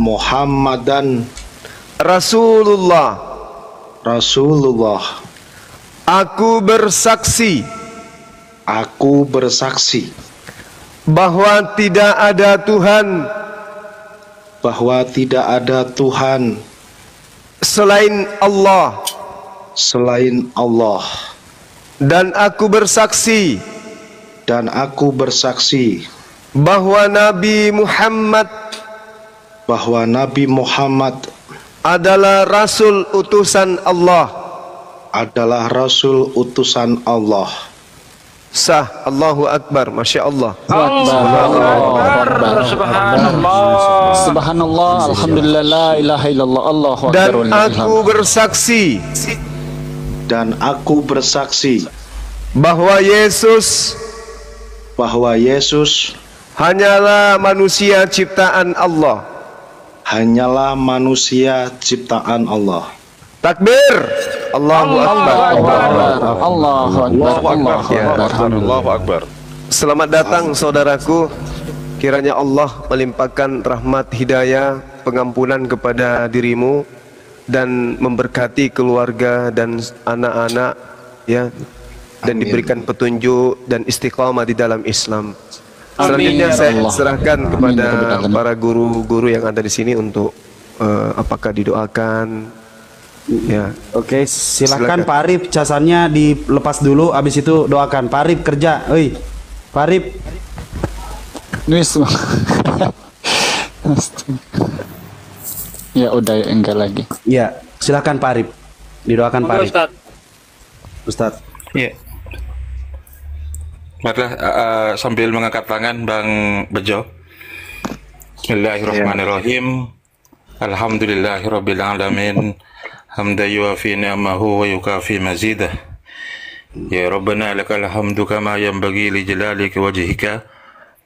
D: Muhammadan Rasulullah. Aku bersaksi bahwa tidak ada Tuhan selain Allah. Dan aku bersaksi bahwa Nabi Muhammad adalah Rasul utusan Allah. Sah. Allahu Akbar. Masya Allah.
I: Subhanallah. Alhamdulillah. La ilaha illallah. Allahu Akbar.
K: Dan aku bersaksi
D: bahwa Yesus hanyalah manusia ciptaan Allah. Takbir. Allahu Akbar. Selamat datang saudaraku. Kiranya Allah melimpahkan rahmat hidayah, pengampunan kepada dirimu dan memberkati keluarga dan anak-anak ya, dan diberikan petunjuk dan istiqamah di dalam Islam. Selanjutnya saya serahkan kepada para guru-guru yang ada di sini untuk apakah didoakan. Ya,
J: oke, silakan Pak Arif, casannya dilepas dulu, habis itu doakan. Pak Arif kerja, Pak Arif.
I: Ya udah, enggak lagi.
J: Ya, silakan Pak Arif, didoakan Pak Arif. Ustaz.
G: Iya. Marilah sambil mengangkat tangan Bang Bejo. Bismillahirrahmanirrahim. Alhamdulillahirabbil alamin. Hamda yuafi ni'amahu wa yukafi mazidah. Ya Rabbana lakal hamdu kama yanbaghi li jalalika wajhika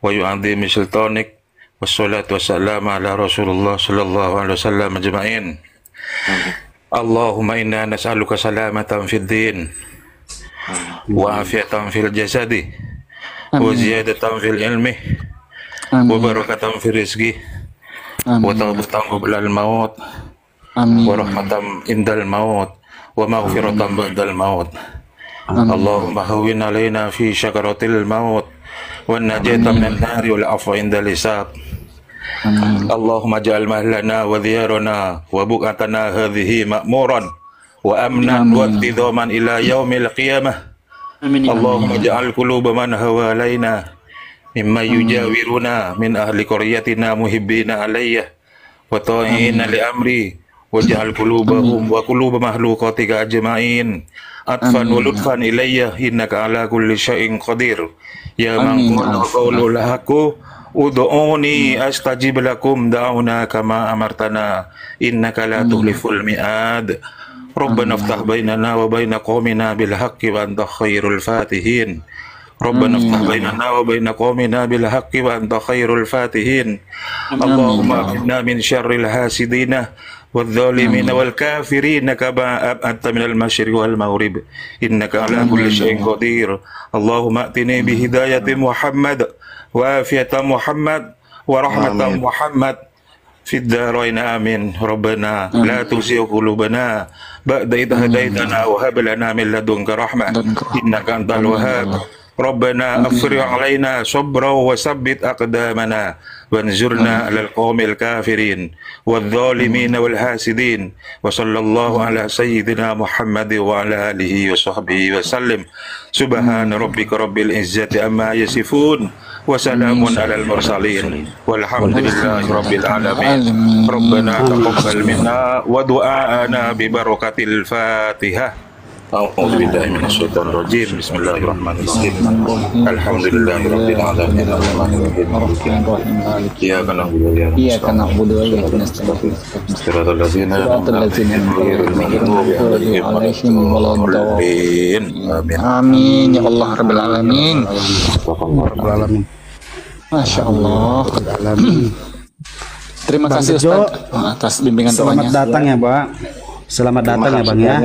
G: wa yu'azimi sultanik. Wassalatu wassalamu ala Rasulullah sallallahu alaihi wasallam ajma'in. Allahumma inna nas'aluka salamatan fid din wa afiatan fil jasadi wa ziyadatan fil ilmi wa barakatan fil rizqi wa tawbatan qabla al maut wa rahmatan indal maut wa maghfiratan ba'dal maut. Allahumma hawwin alaina fi syakaratil maut wa najata minan nari wal afwa indal hisab. Allahumma ja'al mahlana wa diyarana wa buqatana hadhihi ma'muran wa amnan wa tidhaman ila yaumil qiyamah. Allahumma ja'al quluba man hawa alaina mimma yujawiruna min ahli qaryatina muhibbina alayya wa ta'ina li amri waj'al qulubahum wa quluba makhluqatika ajma'in atfan wa lutfan ilayya innaka ala kulli syai'in qadir. Ya man qala qawlul haqqu ud'uni astajib lakum da'una kama amartana innaka la tukhliful mi'ad. Rabbana iftah bainana wa baina qaumina bil haqqi wa anta khairul fatihin. Rabbana iftah bainana wa baina qaumina bil haqqi wa anta khairul fatihin. Allahumma inna min syarril hasidina والظالمين والكافرين كما أنت من المشرق والمغرب إنك على كل شيء قدير. اللهم أتني بهداية محمد وعافية محمد ورحمة محمد في الدارين آمين. ربنا لا تزغ قلوبنا بعد إذ هديتنا وهب لنا من لدنك رحمة إنك أنت الوهاب.
L: ربنا أفرغ علينا صبرا وثبت أقدامنا وانصرنا على القوم الكافرين والظالمين والحاسدين وصلى الله على سيدنا محمد وعلى آله وصحبه وسلم سبحان ربك رب العزة عما يصفون وسلام على المرسلين والحمد لله رب العالمين ربنا تقبل منا ودعاءنا ببركة الفاتحة أعوذ بالله من الشيطان الرجيم بسم الله الرحمن الرحيم الحمد لله رب العالمين الرحمن الرحيم إياك نعبد وإياك نستعين صراط الذين أنعمت عليهم غير المغضوب عليهم ولا الضالين
M: Amin ya Allah Rabbil Alamin. Masya Allah. Terima kasih Ustaz atas bimbingan
J: Selamat
M: doanya.
J: datang ya, Pak. Selamat datang ya, Bang ya.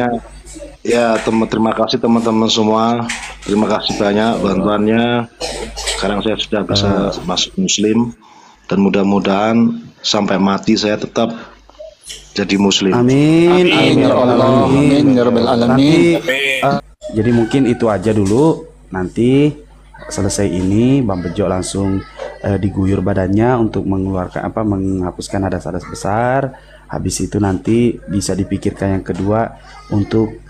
K: Ya, terima kasih teman-teman semua. Terima kasih banyak bantuannya. Sekarang saya sudah bisa masuk Muslim dan mudah-mudahan sampai mati saya tetap jadi Muslim.
J: Amin.
M: Amin ya Allah. Amin ya Rabbil Alamin.
J: Jadi mungkin itu aja dulu. Nanti selesai ini Bang Bejo langsung diguyur badannya untuk mengeluarkan menghapuskan hadas-hadas besar. Habis itu nanti bisa dipikirkan yang kedua untuk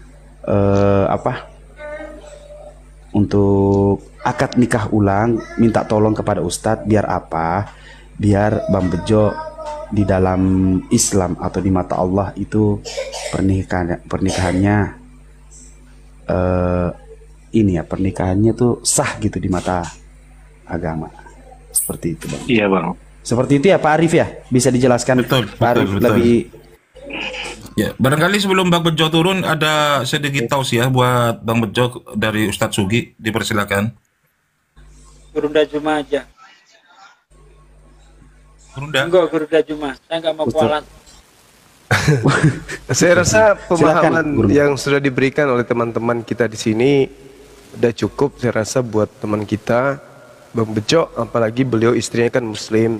J: untuk akad nikah ulang, minta tolong kepada Ustadz biar apa? Biar Bang Bejo di dalam Islam atau di mata Allah itu pernikahannya pernikahannya tuh sah gitu di mata agama. Seperti itu, Bang.
K: Iya, Bang.
J: Seperti itu ya Pak Arif ya? Bisa dijelaskan Pak Arif lebih.
L: Ya, barangkali sebelum Bang Bejo turun ada sedikit tausiah buat Bang Bejo dari Ustadz Sugi, dipersilakan.
I: Gerunda Juma aja.
L: Gerunda?
I: Enggak, Gerunda Juma. Saya nggak mau kualat.
D: Saya rasa pemahaman yang sudah diberikan oleh teman-teman kita di sini udah cukup. Saya rasa buat teman kita Bang Bejo, apalagi beliau istrinya kan Muslim,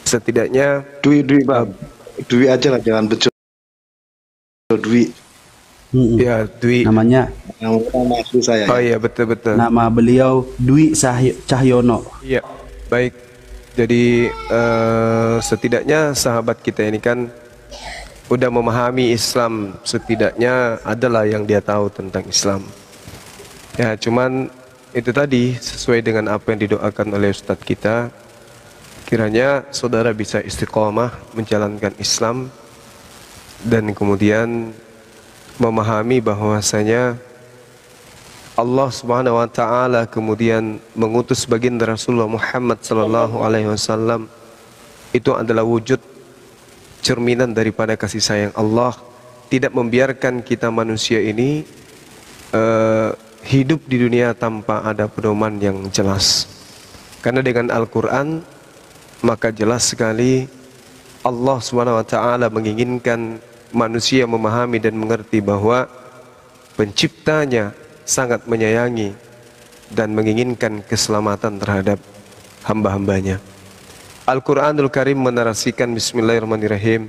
D: setidaknya
K: Dwi Bang, Dwi aja lah, jangan Bejo. Dwi.
D: Ya, Dwi.
J: Namanya.
K: Nama asli saya.
D: Oh iya, betul-betul.
J: Nama beliau Dwi Cahyono.
D: Iya, baik. Jadi setidaknya sahabat kita ini kan udah memahami Islam, setidaknya adalah yang dia tahu tentang Islam. Ya, cuman itu tadi sesuai dengan apa yang didoakan oleh Ustadz kita, kiranya saudara bisa istiqomah menjalankan Islam dan kemudian memahami bahwasanya Allah Subhanahu wa taala kemudian mengutus baginda Rasulullah Muhammad sallallahu alaihi wasallam itu adalah wujud cerminan daripada kasih sayang Allah, tidak membiarkan kita manusia ini hidup di dunia tanpa ada pedoman yang jelas. Karena dengan Al-Quran maka jelas sekali Allah Subhanahu wa taala menginginkan manusia memahami dan mengerti bahwa penciptanya sangat menyayangi dan menginginkan keselamatan terhadap hamba-hambanya. Al-Quranul Karim menarasikan bismillahirrahmanirrahim,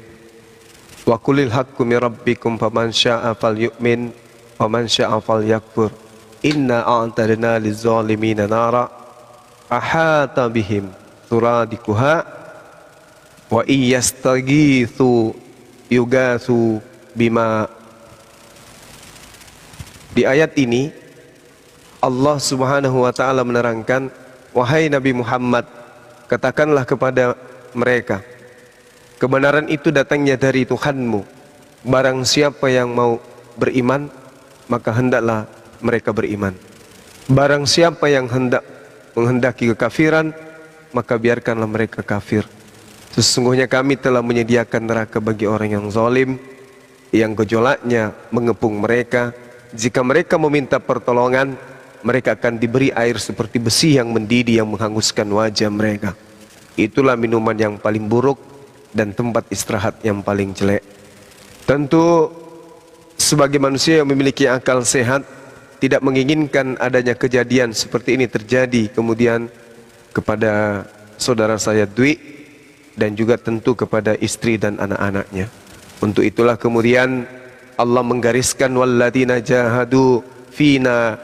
D: wa qulil haqqu min rabbikum faman syaa falyu'min wa man syaa falyakfur inna a'tadna liz-zalimina nara ahata bihim suradikuha wa iyastaghitsu yugatsu bima. Di ayat ini Allah Subhanahu wa taala menerangkan, wahai Nabi Muhammad, katakanlah kepada mereka, kebenaran itu datangnya dari Tuhanmu. Barang siapa yang mau beriman, maka hendaklah mereka beriman. Barang siapa yang menghendaki kekafiran, maka biarkanlah mereka kafir. Sesungguhnya kami telah menyediakan neraka bagi orang yang zalim, yang gejolaknya mengepung mereka. Jika mereka meminta pertolongan, mereka akan diberi air seperti besi yang mendidih yang menghanguskan wajah mereka. Itulah minuman yang paling buruk dan tempat istirahat yang paling jelek. Tentu sebagai manusia yang memiliki akal sehat, tidak menginginkan adanya kejadian seperti ini terjadi kemudian kepada saudara saya Dwi, dan juga tentu kepada istri dan anak-anaknya. Untuk itulah kemudian Allah menggariskan walladzina jahadu fina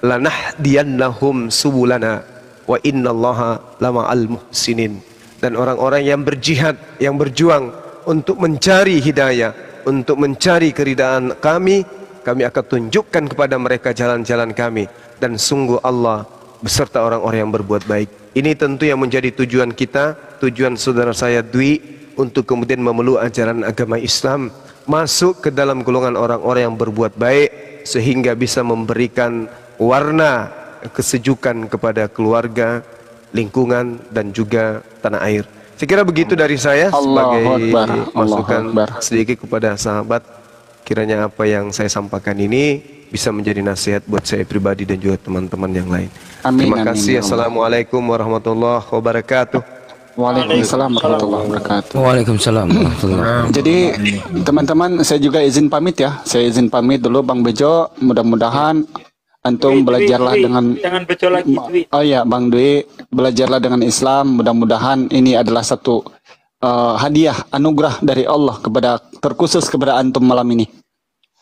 D: lanahdiyannahum subulana wa innallaha lama'al muhsinin. Dan orang-orang yang berjihad, yang berjuang untuk mencari hidayah, untuk mencari keridaan kami akan tunjukkan kepada mereka jalan-jalan kami, dan sungguh Allah beserta orang-orang yang berbuat baik. Ini tentu yang menjadi tujuan kita, tujuan saudara saya Dwi, untuk kemudian memeluk ajaran agama Islam, masuk ke dalam golongan orang-orang yang berbuat baik, sehingga bisa memberikan warna kesejukan kepada keluarga, lingkungan, dan juga tanah air. Saya kira begitu dari saya sebagai masukan sedikit kepada sahabat. Kiranya apa yang saya sampaikan ini bisa menjadi nasihat buat saya pribadi dan juga teman-teman yang lain.
M: Amin,
D: Terima kasih.
M: amin,
D: Assalamualaikum warahmatullahi wabarakatuh.
M: Waalaikumsalam warahmatullahi wabarakatuh.
E: Waalaikumsalam warahmatullahi wabarakatuh.
M: Jadi teman-teman, saya juga izin pamit ya. Saya izin pamit dulu Bang Bejo. Mudah-mudahan antum belajarlah dengan Oh ya, Bang Dwi, belajarlah dengan Islam. Mudah-mudahan ini adalah satu hadiah anugerah dari Allah terkhusus kepada antum malam ini.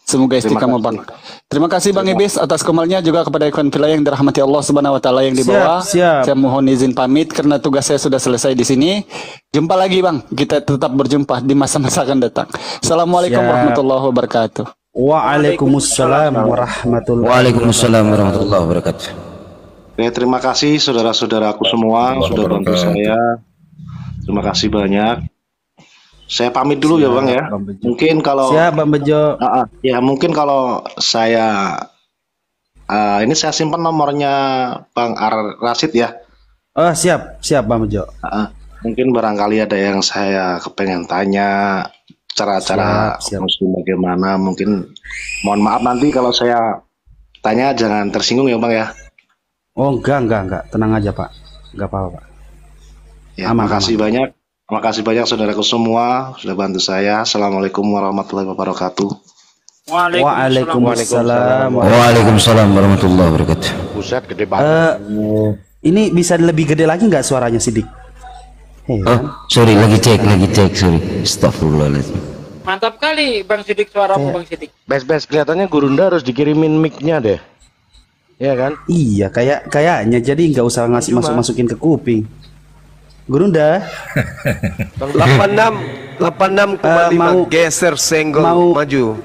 M: Semoga istiqamah Bang. Terima kasih Bang Ibis atas komalnya, juga kepada ikhwan fillah yang dirahmati Allah Subhanahu wa taala yang di bawah.
J: Siap.
M: Saya mohon izin pamit karena tugas saya sudah selesai di sini. Jumpa lagi Bang. Kita tetap berjumpa di masa-masa akan datang. Assalamualaikum warahmatullahi wabarakatuh.
J: Waalaikumsalam warahmatullahi
E: wabarakatuh.
K: Oke, terima kasih saudara-saudaraku semua sudah bantu saya. Terima kasih banyak. Saya pamit dulu ya Bang ya. Mungkin kalau
J: Siap Bang Bejo.
K: Ya mungkin kalau saya ini saya simpan nomornya Bang Rasid ya.
J: Oh siap Bang Bejo.
K: Mungkin barangkali ada yang saya kepengen tanya, cara-cara muslim bagaimana. Mungkin mohon maaf nanti kalau saya tanya jangan tersinggung ya Bang ya.
J: Oh enggak, tenang aja Pak, enggak apa-apa Pak.
K: Ya, makasih banyak. Makasih banyak saudaraku semua sudah bantu saya. Assalamualaikum warahmatullahi wabarakatuh.
J: Waalaikumsalam.
E: Waalaikumsalam warahmatullahi wabarakatuh.
N: Buset, gede banget.
J: Ini bisa lebih gede lagi nggak suaranya Sidik?
E: Sorry, lagi cek, sorry. Astagfirullahaladzim.
I: Mantap kali Bang Sidik, suaramu Bang Sidik.
N: Bes, kelihatannya Gurunda harus dikirimin mic-nya deh. Iya kan?
J: Iya, kayaknya jadi nggak usah masukin ke kuping. Gurunda
D: 86,5 geser senggol maju.